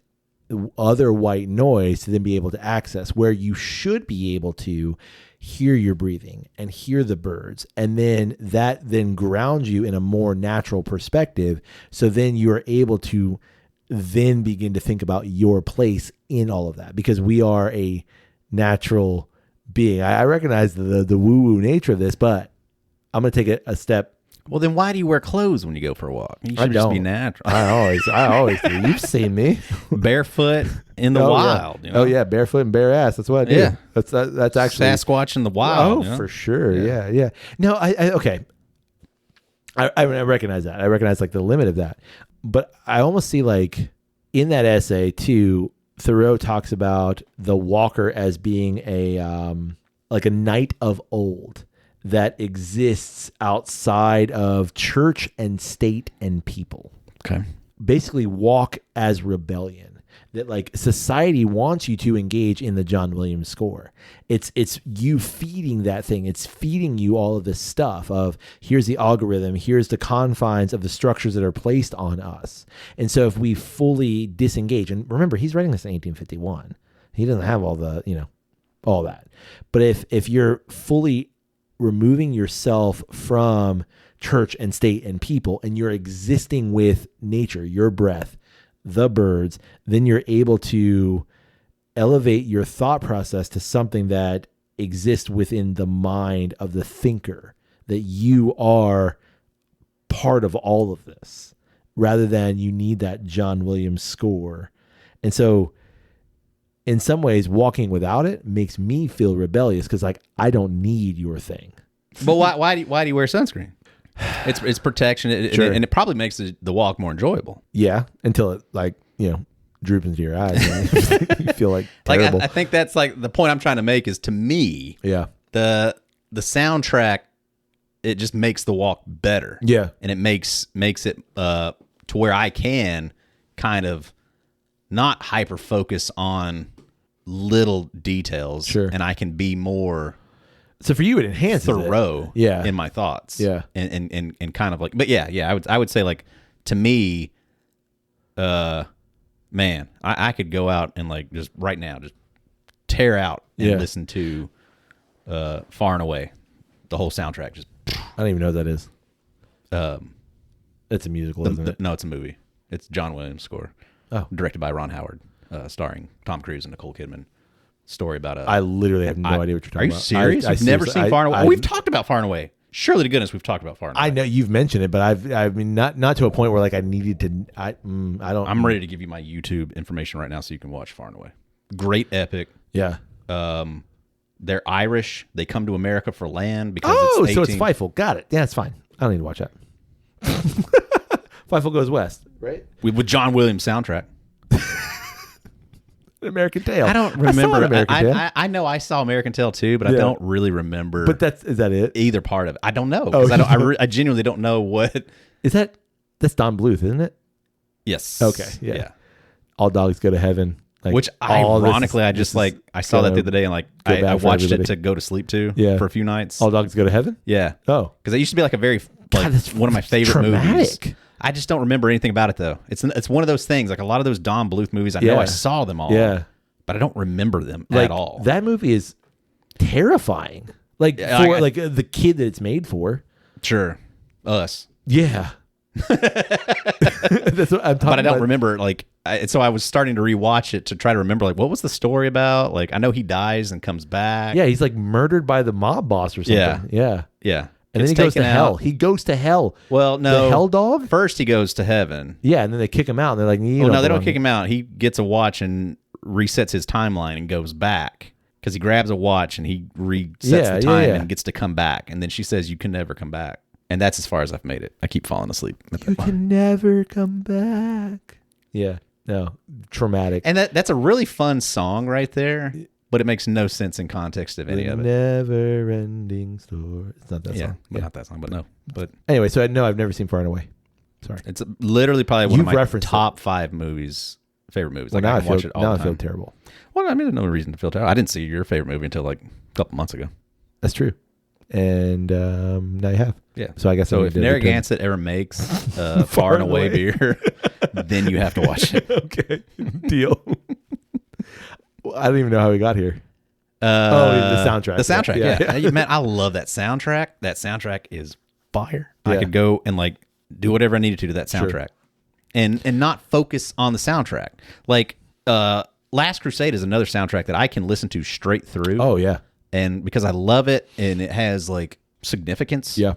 other white noise to then be able to access, where you should be able to hear your breathing and hear the birds. And then that then grounds you in a more natural perspective. So then you're able to then begin to think about your place in all of that, because we are a natural being. I recognize the woo-woo nature of this, but I'm going to take it a step. Well, then why do you wear clothes when you go for a walk? You should just be natural. I always do. You've seen me barefoot in the wild. Yeah. You know? Oh yeah, barefoot and bare ass. That's what I do. Yeah. That's actually Sasquatch in the wild. Oh, you know? for sure. Yeah. No, okay. I recognize that. I recognize like the limit of that, but I almost see like in that essay too, Thoreau talks about the walker as being a like a knight of old that exists outside of church and state and people. Okay. Basically walk as rebellion. That like society wants you to engage in the John Williams score. It's you feeding that thing. It's feeding you all of this stuff of here's the algorithm, here's the confines of the structures that are placed on us. And so if we fully disengage, and remember, he's writing this in 1851. He doesn't have all the, all that. But if you're fully removing yourself from church and state and people, and you're existing with nature, your breath, the birds, then you're able to elevate your thought process to something that exists within the mind of the thinker, that you are part of all of this, rather than you need that John Williams score. And so in some ways, walking without it makes me feel rebellious, because like I don't need your thing. But why do you wear sunscreen? It's protection, Sure. and it probably makes the walk more enjoyable. Yeah, until it droops into your eyes. And you feel like terrible. I think that's like the point I'm trying to make is, to me, Yeah, the soundtrack, it just makes the walk better. Yeah, and it makes it to where I can kind of not hyper focus on little details. Sure. And I can be more so for you it enhances Thoreau it. in my thoughts. Yeah. And kind of like, but I would say, like, to me, man, I could go out and like just right now just tear out and listen to Far and Away, the whole soundtrack. Just I don't even know what that is. It's a musical, isn't it? No, it's a movie. It's John Williams' score. Oh. Directed by Ron Howard, starring Tom Cruise and Nicole Kidman. Story about I literally have no idea what you're talking about. Are you serious? You've never seen Far and Away? We've talked about Far and Away. Surely to goodness we've talked about Far and Away. I know you've mentioned it, but I mean not to a point where like I needed to. I don't. I'm ready to give you my YouTube information right now so you can watch Far and Away. Great epic. Yeah. They're Irish. They come to America for land because so it's Feifel. Got it. Yeah, it's fine. I don't need to watch that. Feifel Goes West, right? With John Williams soundtrack. American Tail. I don't remember. American Tail. I know I saw American Tail too, but I don't really remember. But is that it? Either part of it. I don't know, because I genuinely don't know what. Is that's Don Bluth, isn't it? Yes. Okay. Yeah. All dogs go to heaven. Like, which ironically, I saw that the other day, and like I watched it to go to sleep to for a few nights. All dogs go to heaven? Yeah. Oh. Because it used to be like a very God, that's one of my favorite traumatic. movies. I just don't remember anything about it though. It's one of those things, like a lot of those Don Bluth movies. I know I saw them all, but I don't remember them at all. That movie is terrifying. Like for like the kid that it's made for. Sure, us. Yeah. That's what I'm talking but I don't about. remember so I was starting to rewatch it to try to remember like what was the story about. Like I know he dies and comes back. Yeah, he's like murdered by the mob boss or something. Yeah. And then he goes to hell. He goes to hell. Well, no. The hell dog? First he goes to heaven. Yeah, and then they kick him out and they're like, no, they don't kick him out. He gets a watch and resets his timeline and goes back. Because he grabs a watch and he resets the time and gets to come back. And then she says, "You can never come back." And that's as far as I've made it. I keep falling asleep. You can never come back. Yeah. No. Traumatic. And that's a really fun song right there. But it makes no sense in context of any of it. Never ending story. It's not that song. Not that song, but no. But anyway, so I've never seen Far and Away. Sorry. It's literally probably one of my top it. 5 movies, favorite movies. Well, like now I can watch it all the time. I feel terrible. Well, I mean, there's no reason to feel terrible. I didn't see your favorite movie until like a couple months ago. That's true. And now you have. Yeah. So I guess so if Narragansett ever makes Far and Away beer, then you have to watch it. Okay. Deal. I don't even know how we got here. The soundtrack. The soundtrack, yeah. Man, I love that soundtrack. That soundtrack is fire. Yeah. I could go and like do whatever I needed to that soundtrack. Sure. And not focus on the soundtrack. Like Last Crusade is another soundtrack that I can listen to straight through. Oh, yeah. And because I love it and it has like significance. Yeah.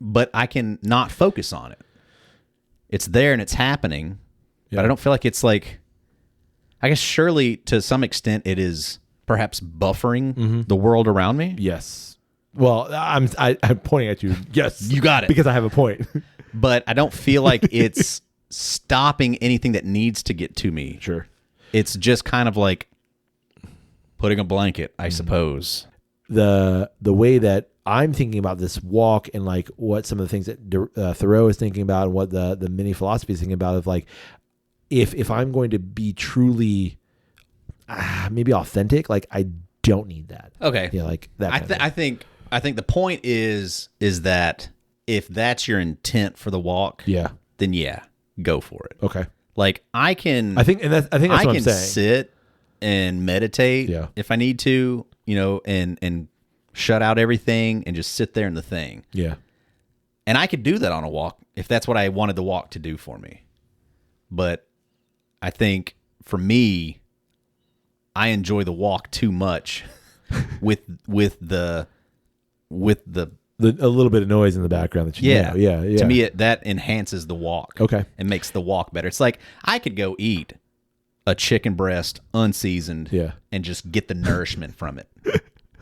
But I can not focus on it. It's there and it's happening. Yeah. But I don't feel like it's like, I guess surely to some extent it is perhaps buffering the world around me. Yes. Well, I'm pointing at you. Yes. You got it. Because I have a point. But I don't feel like it's stopping anything that needs to get to me. Sure. It's just kind of like putting a blanket, I suppose. The way that I'm thinking about this walk and like what some of the things that Thoreau is thinking about and what the mini philosophy is thinking about of like, if I'm going to be truly maybe authentic, like I don't need that. Okay. Yeah, like that. I think the point is that if that's your intent for the walk, then go for it. Okay. Like I think that's what I'm saying. Sit and meditate if I need to, and shut out everything and just sit there in the thing. Yeah. And I could do that on a walk if that's what I wanted the walk to do for me. But I think for me, I enjoy the walk too much with the a little bit of noise in the background that you know. Yeah. To me, that enhances the walk. Okay. And makes the walk better. It's like I could go eat a chicken breast unseasoned and just get the nourishment from it.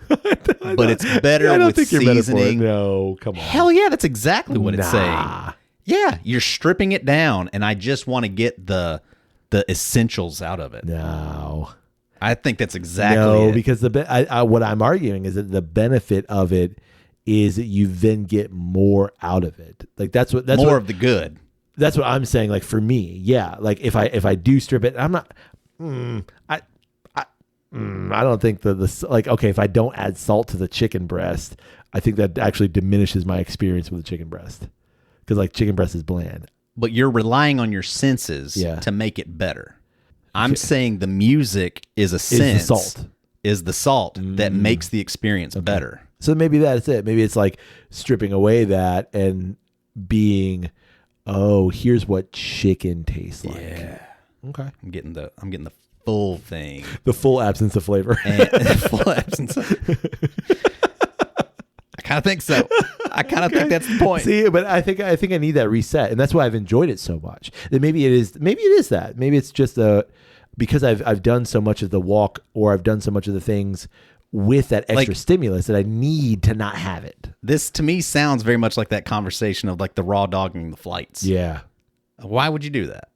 But it's better with seasoning. No, come on. Hell yeah, that's exactly what it's saying. Yeah, you're stripping it down, and I just want to get the essentials out of it. No. I think that's exactly it. Because what I'm arguing is that the benefit of it is that you then get more out of it. Like that's more of the good. That's what I'm saying. Like for me, yeah. Like if I do strip it, I'm not. I don't think okay, if I don't add salt to the chicken breast, I think that actually diminishes my experience with the chicken breast because like chicken breast is bland. But you're relying on your senses to make it better. I'm saying the music is a sense. Is the salt that makes the experience better. So maybe that's it. Maybe it's like stripping away that and being, here's what chicken tastes like. Yeah. Okay. I'm getting the full thing. The full absence of flavor. And full absence of I kind of think so. I kind of think that's the point. See, but I think I need that reset, and that's why I've enjoyed it so much. That maybe it is that. Maybe it's just because I've done so much of the walk, or I've done so much of the things with that extra stimulus that I need to not have it. This to me sounds very much like that conversation of like the raw dogging the flights. Yeah. Why would you do that?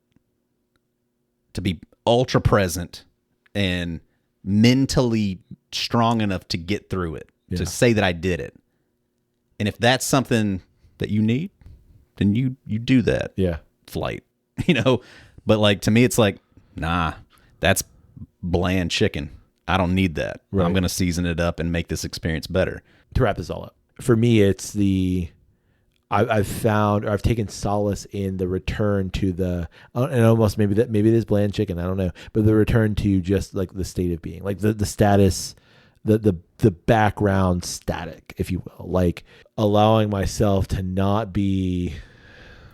To be ultra present and mentally strong enough to get through it, to say that I did it. And if that's something that you need, then you do that flight, but like, to me, it's like, nah, that's bland chicken. I don't need that. Right. I'm going to season it up and make this experience better. To wrap this all up, for me, it's the I've found, or I've taken solace in the return to the, and almost maybe it is bland chicken, I don't know, but the return to just like the state of being, like the status, the background static, if you will, like allowing myself to not be.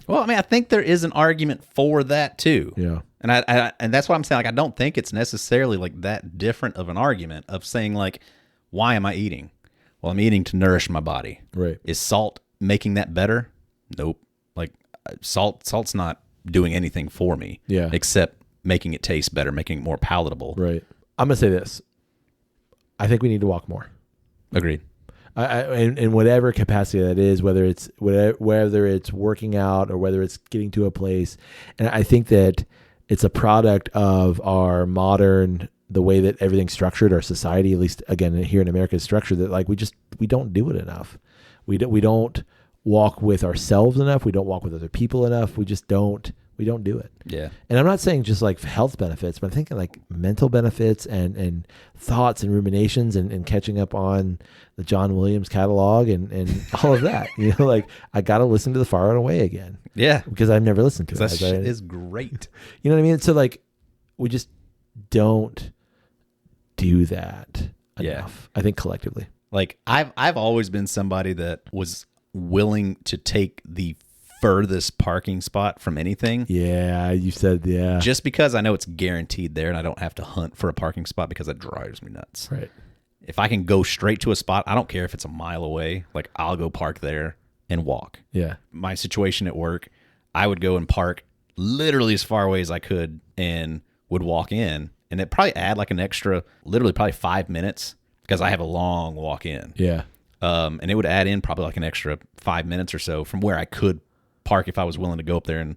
Well, I mean, I think there is an argument for that too. Yeah. And and that's what I'm saying. Like, I don't think it's necessarily like that different of an argument of saying like, why am I eating? Well, I'm eating to nourish my body. Right. Is salt making that better? Nope. Like salt's not doing anything for me. Yeah. Except making it taste better, making it more palatable. Right. I'm gonna say this. I think we need to walk more. Agreed. In whatever capacity that is, whether it's working out or whether it's getting to a place, and I think that it's a product of our modern, the way that everything's structured, our society, at least again here in America, is structured that like we don't do it enough. We don't walk with ourselves enough. We don't walk with other people enough. We just don't. We don't do it. Yeah. And I'm not saying just like health benefits, but I'm thinking like mental benefits and thoughts and ruminations and catching up on the John Williams catalog and all of that. You know, like I got to listen to The Far and Away again. Yeah. Because I've never listened to it. That shit is great. You know what I mean? So like we just don't do that enough, I think collectively. Like I've always been somebody that was willing to take the furthest parking spot from anything. Yeah, you said, yeah. Just because I know it's guaranteed there and I don't have to hunt for a parking spot because it drives me nuts. Right. If I can go straight to a spot, I don't care if it's a mile away. Like I'll go park there and walk. Yeah. My situation at work, I would go and park literally as far away as I could and would walk in. And it'd probably add like an extra, literally probably 5 minutes because I have a long walk in. Yeah. And it would add in probably like an extra 5 minutes or so from where I could park if I was willing to go up there and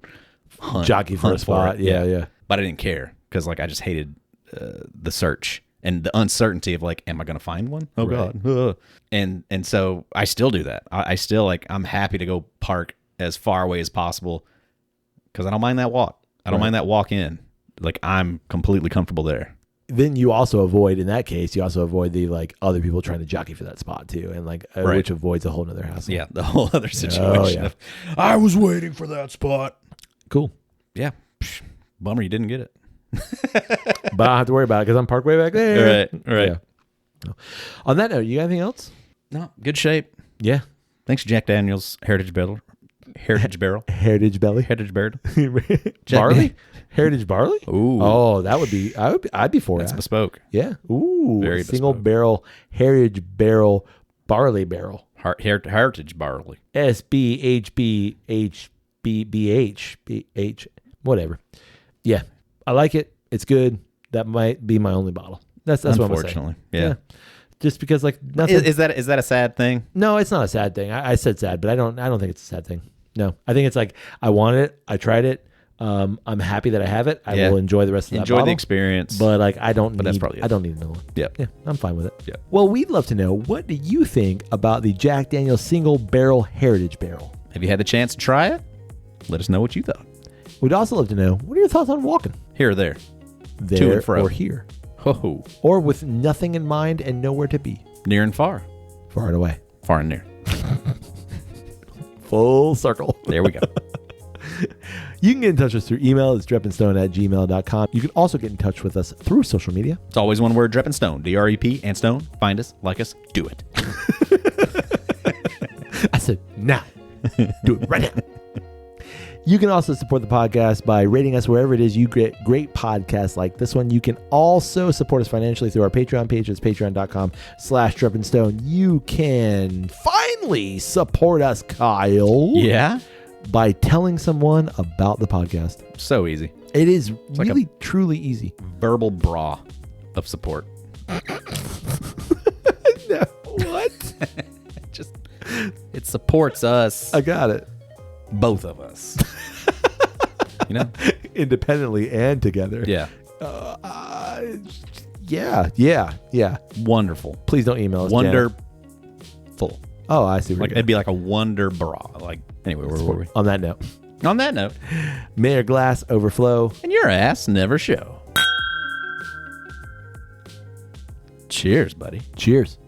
jockey for a spot. Yeah. But I didn't care because like I just hated the search and the uncertainty of like, am I going to find one? Oh right. God. And so I still do that. I still like, I'm happy to go park as far away as possible because I don't mind that walk. I don't mind that walk in. Like I'm completely comfortable there. Then you also avoid, in that case, the like other people trying to jockey for that spot too, and like which avoids a whole nother hassle. Yeah, the whole other situation. Of, I was waiting for that spot. Cool. Yeah. Psh, bummer you didn't get it. But I don't have to worry about it because I'm parked way back there. Right. Yeah. On that note, you got anything else? No, good shape. Yeah. Thanks, Jack Daniels Heritage Barrel. Heritage Belly. Barley? Heritage barley? Ooh. Oh, I'd be for That's that. bespoke. Yeah. Ooh. Very single bespoke. barrel heritage barrel barley barrel. Heritage barley. SBHBHBBH whatever. Yeah. I like it. It's good. That might be my only bottle. That's what I'm saying. Unfortunately. Yeah. Just because like nothing. Is that a sad thing? No, it's not a sad thing. I said sad, but I don't think it's a sad thing. No, I think it's like I wanted it. I tried it. I'm happy that I have it. I will enjoy the rest of that bottle. Enjoy the experience. But like I don't that's probably it. I don't need another one. Yep. Yeah, I'm fine with it. Yep. Well, we'd love to know, what do you think about the Jack Daniel's Single Barrel Heritage Barrel? Have you had the chance to try it? Let us know what you thought. We'd also love to know, what are your thoughts on walking? Here or there. There To and fro. or here. Ho-ho. Or with nothing in mind and nowhere to be. Near and far. Far and away. Far and near. Full circle. There we go. You can get in touch with us through email. It's drepandstone@gmail.com. You can also get in touch with us through social media. It's always one word, Drep and Stone. DREP and Stone. Find us, like us, do it. I said, now. Do it right now. You can also support the podcast by rating us wherever it is you get great podcasts like this one. You can also support us financially through our Patreon page. It's patreon.com/drepandstone. You can finally support us, Kyle. Yeah? By telling someone about the podcast. So easy. It is like really, truly easy. Verbal bra of support. No, what? Just, it supports us. I got it. Both of us. You know? Independently and together. Yeah. Yeah. Wonderful. Please don't email us. Wonderful. Oh, I see. Like it'd be like a wonder bra. Like anyway, where were we? On that note. On that note, may your glass overflow and your ass never show. Cheers, buddy. Cheers.